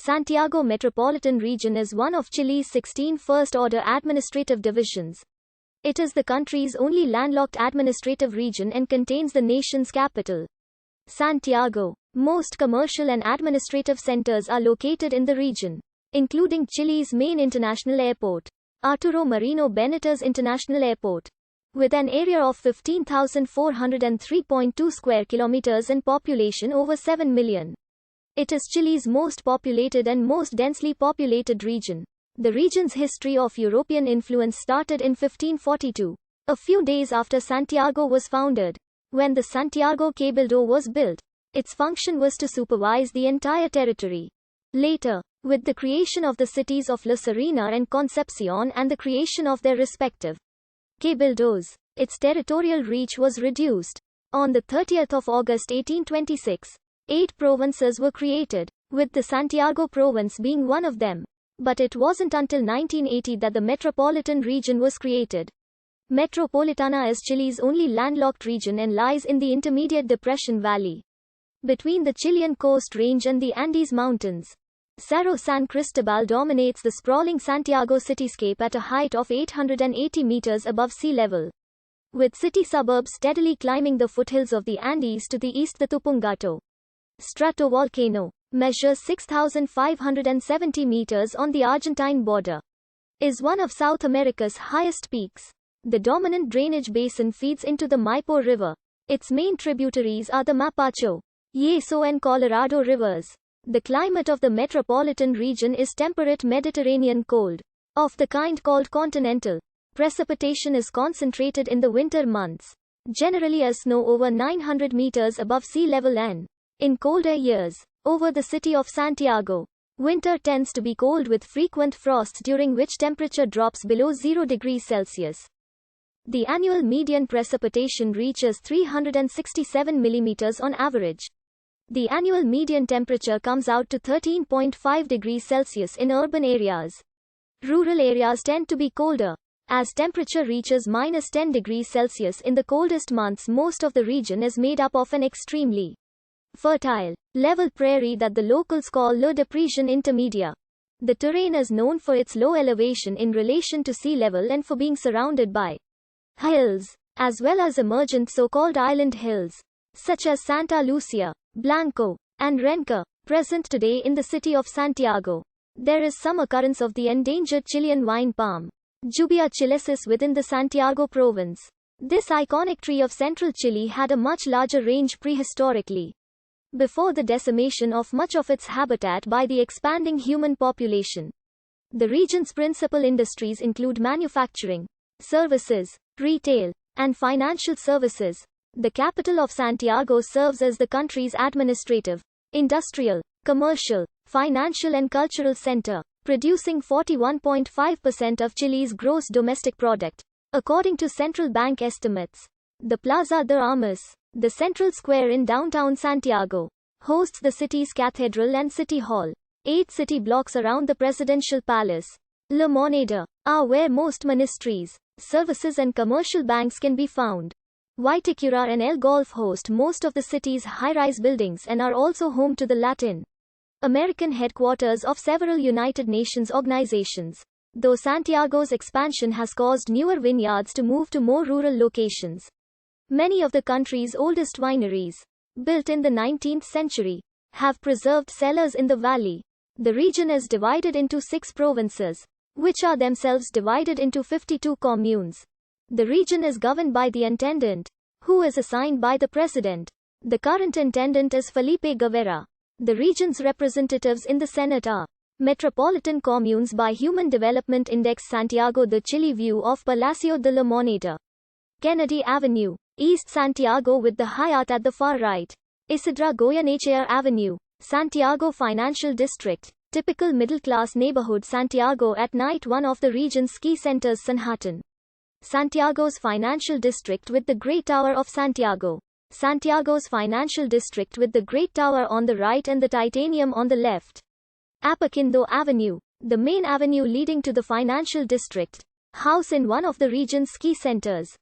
Santiago Metropolitan Region is one of Chile's 16 first-order administrative divisions. It is the country's only landlocked administrative region and contains the nation's capital, Santiago. Most commercial and administrative centers are located in the region, including Chile's main international airport, Arturo Merino Benitez International Airport, with an area of 15,403.2 square kilometers and population over 7 million. It is Chile's most populated and most densely populated region. The region's history of European influence started in 1542, a few days after Santiago was founded. When the Santiago Cabildo was built, its function was to supervise the entire territory. Later, with the creation of the cities of La Serena and Concepcion and the creation of their respective cabildos, its territorial reach was reduced. On the 30th of August 1826, 8 provinces were created, with the Santiago province being one of them. But it wasn't until 1980 that the Metropolitan region was created. Metropolitana is Chile's only landlocked region and lies in the intermediate depression valley between the Chilean coast range and the Andes Mountains. Cerro San Cristobal dominates the sprawling Santiago cityscape at a height of 880 meters above sea level, with city suburbs steadily climbing the foothills of the Andes to the east. The Tupungato stratovolcano measures 6,570 meters on the Argentine border, is one of South America's highest peaks. The dominant drainage basin feeds into the Maipo River. Its main tributaries are the Mapacho, Yeso and Colorado rivers. The climate of the metropolitan region is temperate Mediterranean cold, of the kind called continental. Precipitation is concentrated in the winter months, generally as snow over 900 meters above sea level, and in colder years, over the city of Santiago. Winter tends to be cold with frequent frosts during which temperature drops below 0 degrees Celsius. The annual median precipitation reaches 367 millimeters on average. The annual median temperature comes out to 13.5 degrees Celsius in urban areas. Rural areas tend to be colder, as temperature reaches -10 degrees Celsius in the coldest months. Most of the region is made up of an extremely fertile, level prairie that the locals call La Depression Intermedia. The terrain is known for its low elevation in relation to sea level and for being surrounded by hills, as well as emergent so-called island hills, such as Santa Lucia, Blanco, and Renca, present today in the city of Santiago. There is some occurrence of the endangered Chilean wine palm, Jubia chilensis, within the Santiago province. This iconic tree of central Chile had a much larger range prehistorically, before the decimation of much of its habitat by the expanding human population. The region's principal industries include manufacturing, services, retail, and financial services. The capital of Santiago serves as the country's administrative, industrial, commercial, financial and cultural center, producing 41.5% of Chile's gross domestic product, according to central bank estimates. The Plaza de Armas, the central square in downtown Santiago, hosts the city's cathedral and city hall. 8 city blocks around the presidential palace, La Moneda, are where most ministries, services and commercial banks can be found. Vitacura and El Golf host most of the city's high-rise buildings and are also home to the Latin American headquarters of several United Nations organizations. Though Santiago's expansion has caused newer vineyards to move to more rural locations, many of the country's oldest wineries, built in the 19th century, have preserved cellars in the valley. The region is divided into 6 provinces, which are themselves divided into 52 communes. The region is governed by the intendant, who is assigned by the president. The current intendant is Felipe Guevara. The region's representatives in the Senate are Metropolitan Communes by Human Development Index: Santiago de Chile, view of Palacio de la Moneda, Kennedy Avenue, East Santiago with the Hyatt at the far right, Isidra Goyenechea Avenue, Santiago Financial District, typical middle-class neighborhood Santiago at night. One of the region's ski centers, Sanhattan, Santiago's financial district with the Great Tower of Santiago. Santiago's financial district with the Great Tower on the right and the Titanium on the left. Apoquindo Avenue, the main avenue leading to the financial district, house in one of the region's ski centers.